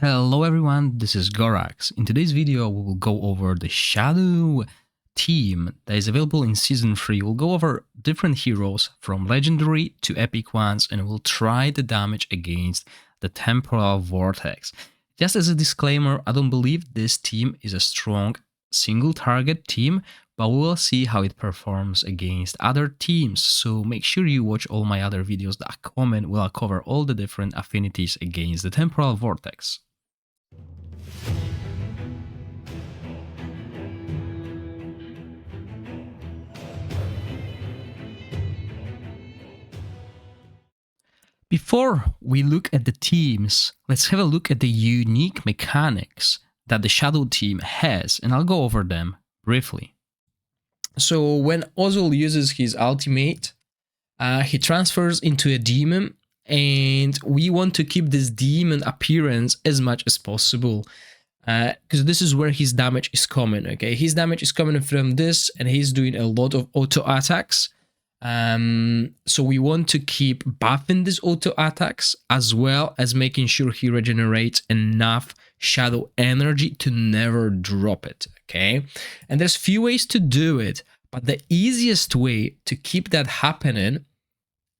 Hello everyone, this is Gorax. In today's video we will go over the Shadow team that is available in Season 3. We'll go over different heroes from legendary to epic ones and we'll try the damage against the Temporal Vortex. Just as a disclaimer, I don't believe this team is a strong single target team, but we will see how it performs against other teams. So make sure you watch all my other videos that are coming where I'll cover all the different affinities against the Temporal Vortex. Before we look at the teams, let's have a look at the unique mechanics that the Shadow team has, and I'll go over them briefly. So when Ozul uses his ultimate, he transfers into a demon, and we want to keep this demon appearance as much as possible, because this is where his damage is coming. Okay, his damage is coming from this, and he's doing a lot of auto attacks. So we want to keep buffing these auto attacks as well as making sure he regenerates enough shadow energy to never drop it. Okay, and there's few ways to do it, but the easiest way to keep that happening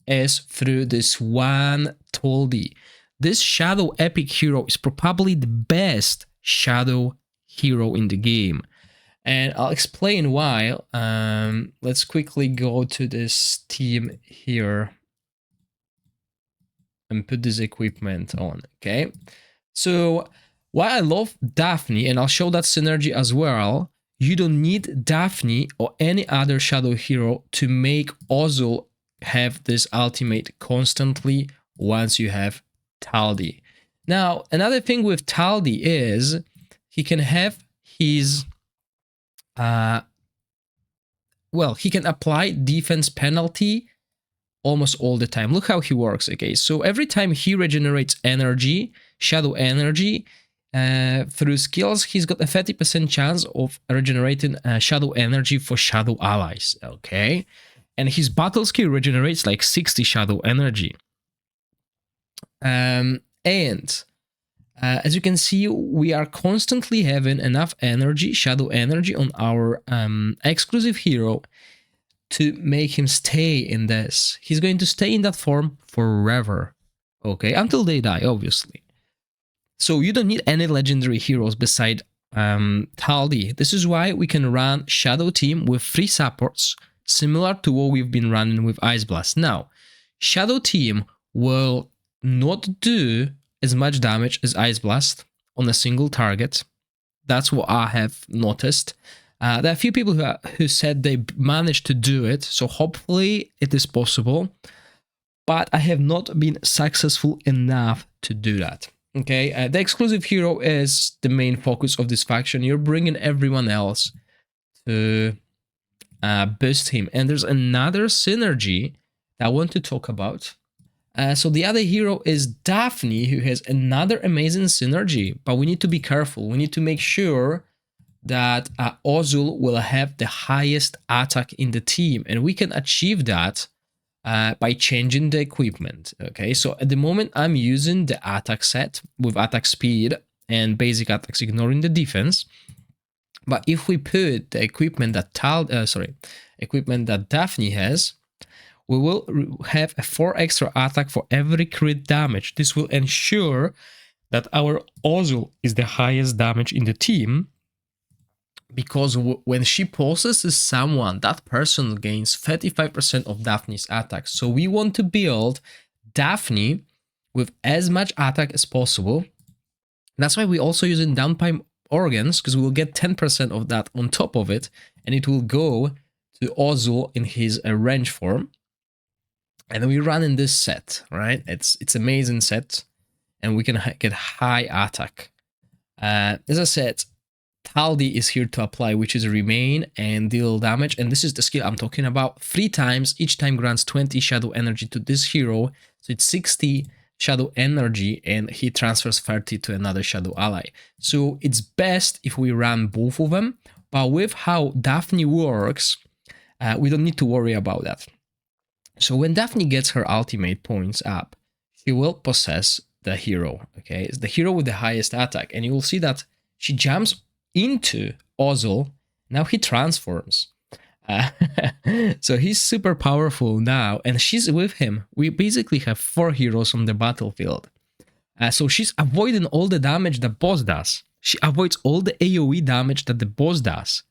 is through this one Toldi. This shadow epic hero is probably the best shadow hero in the game, and I'll explain why. Let's quickly go to this team here and put this equipment on. Okay, so why I love Daphne, and I'll show that synergy as well. You don't need Daphne or any other shadow hero to make Ozul have this ultimate constantly once you have Taldi. Now, another thing with Taldi is he can have his he can apply defense penalty almost all the time. Look how he works. Okay, so every time he regenerates energy, shadow energy, through skills, he's got a 30% chance of regenerating shadow energy for shadow allies. Okay, and his battle skill regenerates like 60 shadow energy. As you can see, we are constantly having enough energy, shadow energy, on our exclusive hero to make him stay in this. He's going to stay in that form forever, okay, until they die, obviously. So you don't need any legendary heroes beside Taldi. This is why we can run Shadow team with 3 supports, similar to what we've been running with Ice Blast. Now, Shadow team will not do as much damage as Ice Blast on a single target. That's what I have noticed. There are a few people who said they managed to do it, so hopefully it is possible, but I have not been successful enough to do that. Okay, the exclusive hero is the main focus of this faction. You're bringing everyone else to boost him. And there's another synergy that I want to talk about. So the other hero is Daphne, who has another amazing synergy, but we need to be careful. We need to make sure that Ozul will have the highest attack in the team, and we can achieve that by changing the equipment. Okay, so at the moment I'm using the attack set with attack speed and basic attacks ignoring the defense. But if we put the equipment that Daphne has, we will have a 4 extra attack for every crit damage. This will ensure that our Ozul is the highest damage in the team, because when she possesses someone, that person gains 35% of Daphne's attack. So we want to build Daphne with as much attack as possible. That's why we're also using downpipe organs, because we will get 10% of that on top of it, and it will go to Ozul in his range form. And then we run in this set, right? It's amazing set, and we can get high attack. As I said, Taldi is here to apply, which is remain and deal damage, and this is the skill I'm talking about. 3 times, each time grants 20 shadow energy to this hero, so it's 60 shadow energy, and he transfers 30 to another shadow ally. So it's best if we run both of them, but with how Daphne works, we don't need to worry about that. So when Daphne gets her ultimate points up, she will possess the hero. Okay, it's the hero with the highest attack, and you will see that she jumps into Ozul. Now he transforms. Uh, so he's super powerful now, and she's with him. We basically have 4 heroes on the battlefield. So she's avoiding all the damage the boss does. She avoids all the AoE damage that the boss does.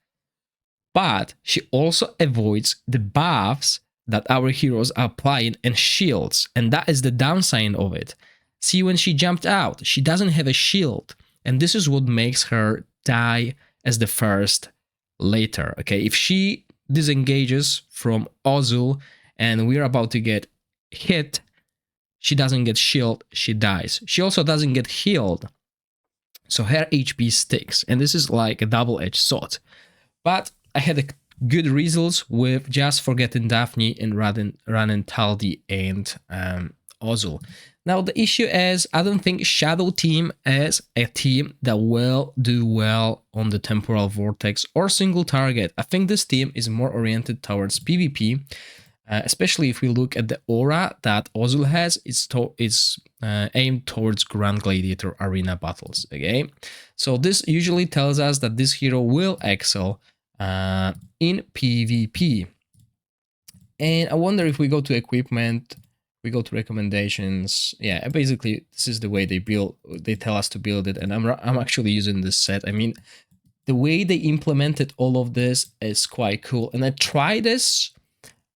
But she also avoids the buffs that our heroes are applying and shields. And that is the downside of it. See, when she jumped out, she doesn't have a shield. And this is what makes her die as the first later. Okay, if she disengages from Ozul and we're about to get hit, she doesn't get shield, she dies. She also doesn't get healed, so her HP sticks, and this is like a double-edged sword. But I had good results with just forgetting Daphne and running Taldi and Ozul. Now the issue is, I don't think Shadow Team is a team that will do well on the Temporal Vortex or single target. I think this team is more oriented towards PvP, especially if we look at the aura that Ozul has. It's aimed towards Grand Gladiator Arena battles. Okay, so this usually tells us that this hero will excel in PvP. And I wonder if we go to equipment, we go to recommendations. Yeah, basically this is the way they tell us to build it, and I'm actually using this set. I mean, the way they implemented all of this is quite cool, and I tried this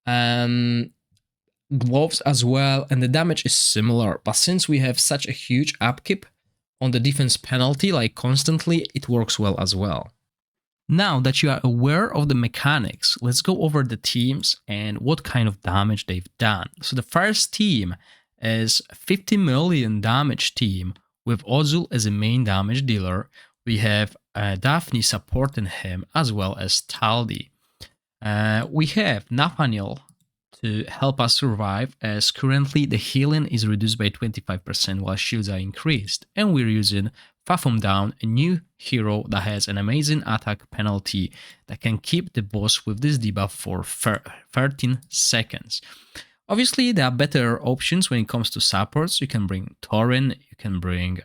gloves as well, and the damage is similar, but since we have such a huge upkeep on the defense penalty, like constantly, it works well as well. Now that you are aware of the mechanics, let's go over the teams and what kind of damage they've done. So the first team is 50 million damage team with Ozul as a main damage dealer. We have Daphne supporting him as well as Taldi. We have Nathaniel to help us survive, as currently the healing is reduced by 25% while shields are increased, and we're using Fathom Down, a new hero that has an amazing attack penalty that can keep the boss with this debuff for 13 seconds. Obviously, there are better options when it comes to supports. You can bring Torin, you can bring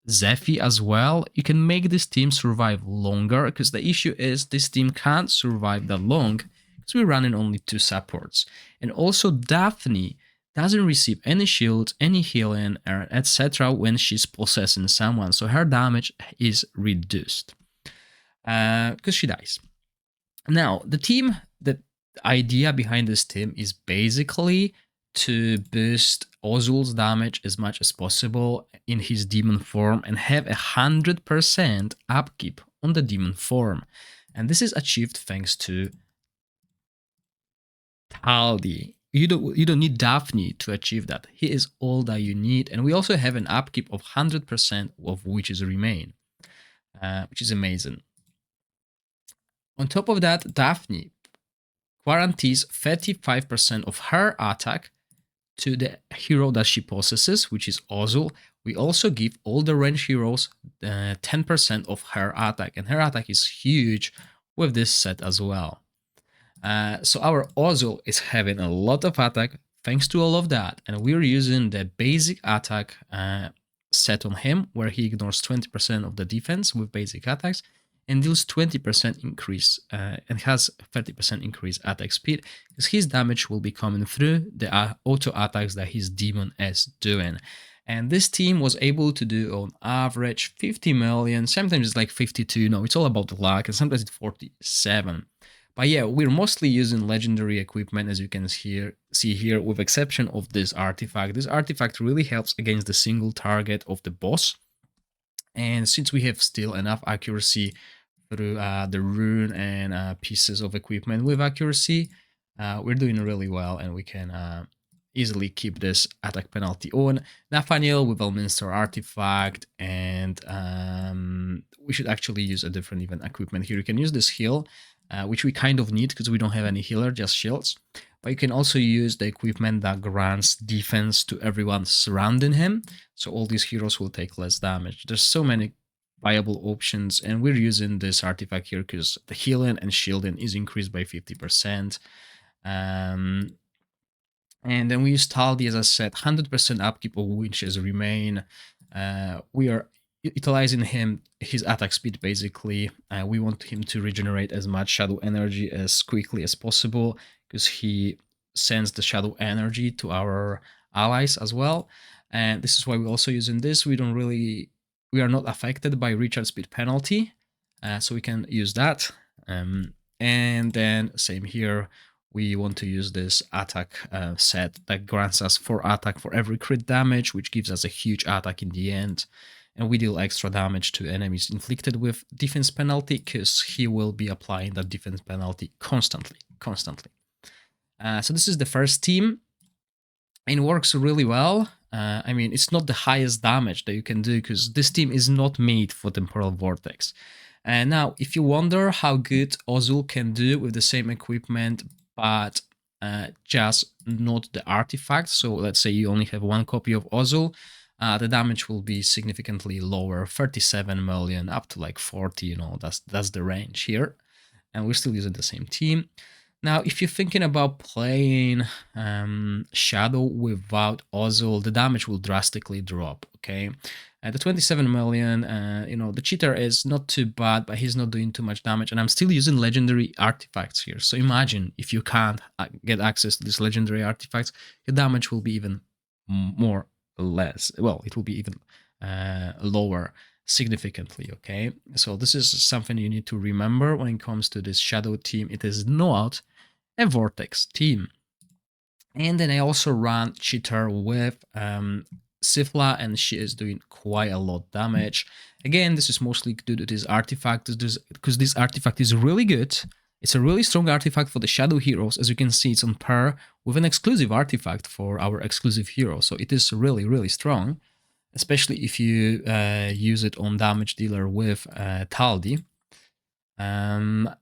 Zephy as well. You can make this team survive longer, because the issue is this team can't survive that long because we're running only 2 supports. And also Daphne doesn't receive any shields, any healing, etc. when she's possessing someone, so her damage is reduced because she dies. Now, the idea behind this team is basically to boost Ozul's damage as much as possible in his demon form and have 100% upkeep on the demon form. And this is achieved thanks to Taldi. You don't need Daphne to achieve that. He is all that you need. And we also have an upkeep of 100% of witches remain, which is amazing. On top of that, Daphne guarantees 35% of her attack to the hero that she possesses, which is Ozul. We also give all the range heroes 10% of her attack, and her attack is huge with this set as well. So our Ozul is having a lot of attack thanks to all of that, and we're using the basic attack set on him, where he ignores 20% of the defense with basic attacks and deals 20% increase and has 30% increase attack speed, because his damage will be coming through the auto attacks that his demon is doing. And this team was able to do on average 50 million, sometimes it's like 52, no, it's all about the luck, and sometimes it's 47. But yeah, we're mostly using legendary equipment, as you can see here, with exception of this artifact. This artifact really helps against the single target of the boss. And since we have still enough accuracy through the rune and pieces of equipment with accuracy, we're doing really well, and we can easily keep this attack penalty on. Nathaniel with Elminster artifact, and we should actually use a different even equipment here. You can use this heal, which we kind of need because we don't have any healer, just shields. But you can also use the equipment that grants defense to everyone surrounding him, so all these heroes will take less damage. There's so many viable options, and we're using this artifact here because the healing and shielding is increased by 50%. And then we use Taldi, as I said, 100% upkeep of winches remain. We are utilizing his attack speed basically. We want him to regenerate as much shadow energy as quickly as possible because he sends the shadow energy to our allies as well. And this is why we're also using this. We are not affected by recharge speed penalty, so we can use that. And then same here, we want to use this attack set that grants us 4 attack for every crit damage, which gives us a huge attack in the end. And we deal extra damage to enemies inflicted with defense penalty because he will be applying that defense penalty constantly. So this is the first team. And it works really well. I mean, it's not the highest damage that you can do because this team is not made for Temporal Vortex. And now, if you wonder how good Ozul can do with the same equipment, but just not the artifact, so let's say you only have 1 copy of Ozul, the damage will be significantly lower, 37 million up to like 40, you know, that's the range here. And we're still using the same team. Now, if you're thinking about playing Shadow without Ozul, the damage will drastically drop, okay? The 27 million, you know, the cheater is not too bad, but he's not doing too much damage, and I'm still using legendary artifacts here. So imagine if you can't get access to these legendary artifacts, your damage will be even more less. Well, it will be even lower significantly, okay? So this is something you need to remember when it comes to this Shadow team. It is not a Vortex team. And then I also run Cheater with Sifla, and she is doing quite a lot of damage. Again, this is mostly due to this artifact, because this artifact is really good. It's a really strong artifact for the Shadow heroes. As you can see, it's on par with an exclusive artifact for our exclusive hero. So it is really, really strong, especially if you use it on damage dealer with Taldi.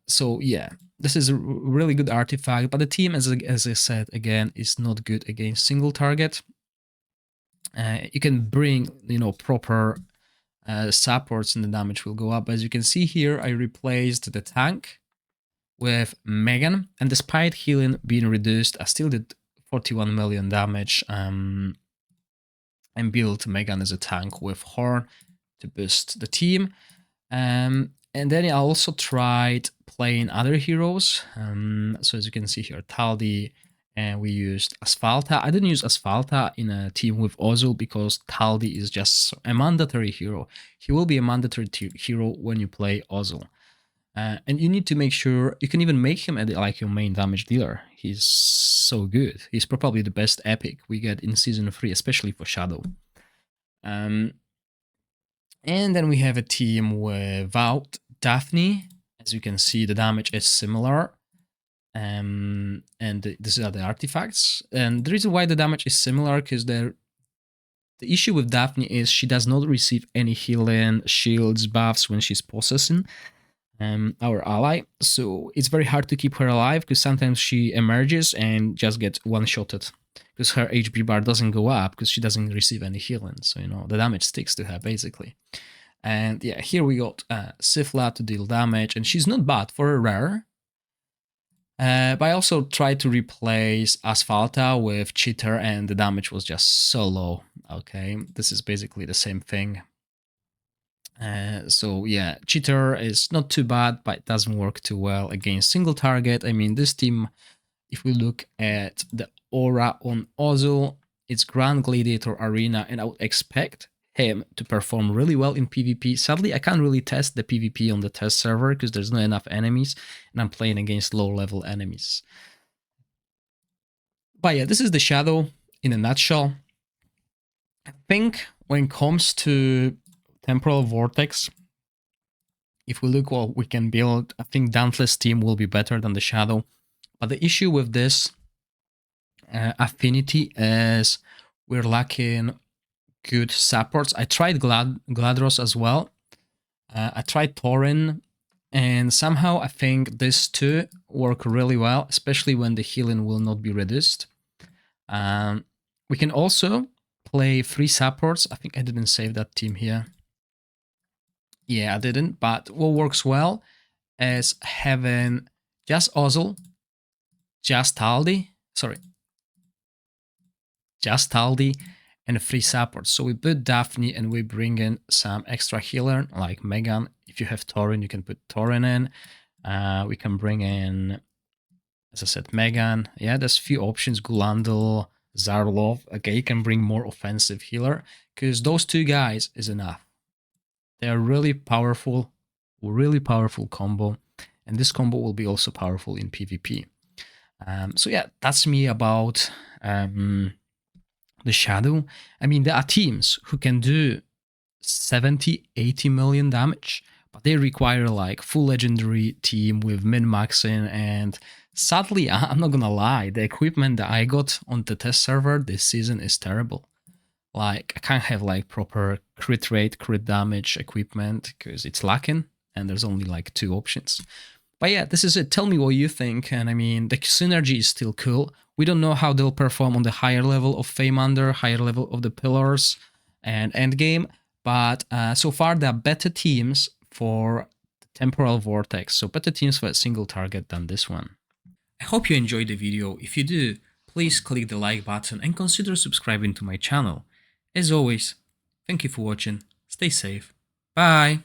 So yeah, this is a really good artifact, but the team, as I said, again, is not good against single target. You can bring, you know, proper supports and the damage will go up. As you can see here, I replaced the tank with Megan, and despite healing being reduced, I still did 41 million damage and built Megan as a tank with Horn to boost the team. And then I also tried playing other heroes. So as you can see here, Taldi, and we used Asphalta. I didn't use Asphalta in a team with Ozul because Taldi is just a mandatory hero. He will be a mandatory hero when you play Ozul. And you need to make sure, you can even make him like your main damage dealer. He's so good. He's probably the best epic we get in Season 3, especially for Shadow. And then we have a team without Daphne. As you can see, the damage is similar. And these are the artifacts. And the reason why the damage is similar, because the issue with Daphne is she does not receive any healing, shields, buffs when she's possessing our ally. So it's very hard to keep her alive, because sometimes she emerges and just gets one-shotted, because her HP bar doesn't go up because she doesn't receive any healing. So, you know, the damage sticks to her basically. And yeah, here we got Sifla to deal damage, and she's not bad for a rare. But I also tried to replace Asphalta with Cheater, and the damage was just so low. Okay, this is basically the same thing. So yeah, Cheater is not too bad, but it doesn't work too well against single target. I mean, this team, if we look at the aura on Ozul, it's Grand Gladiator Arena, and I would expect him to perform really well in PvP. Sadly, I can't really test the PvP on the test server because there's not enough enemies, and I'm playing against low-level enemies. But yeah, this is the Shadow in a nutshell. I think when it comes to Temporal Vortex, if we look what we can build, I think Dauntless team will be better than the Shadow. But the issue with this affinity is we're lacking good supports. I tried Gladros as well. I tried Thorin, and somehow I think these two work really well, especially when the healing will not be reduced. We can also play 3 supports. I think I didn't save that team here. Yeah, I didn't, but what works well is having just Ozul, just Taldi, sorry, just Aldi, and free support. So we put Daphne and we bring in some extra healer like Megan. If you have Tauren, you can put Tauren in. We can bring in, as I said, Megan. Yeah, there's a few options. Gulandel, Zarlov. Okay, you can bring more offensive healer because those two guys is enough. They are really powerful combo. And this combo will be also powerful in PvP. So yeah, that's me about the Shadow. I mean, there are teams who can do 70, 80 million damage, but they require like full legendary team with min-maxing. And sadly, I'm not gonna lie, the equipment that I got on the test server this season is terrible. Like, I can't have like proper crit rate, crit damage equipment because it's lacking and there's only like 2 options. But yeah, this is it. Tell me what you think. And I mean, the synergy is still cool. We don't know how they'll perform on the higher level of Feymander, higher level of the Pillars and Endgame. But so far, there are better teams for the Temporal Vortex. So better teams for a single target than this one. I hope you enjoyed the video. If you do, please click the like button and consider subscribing to my channel. As always, thank you for watching. Stay safe. Bye.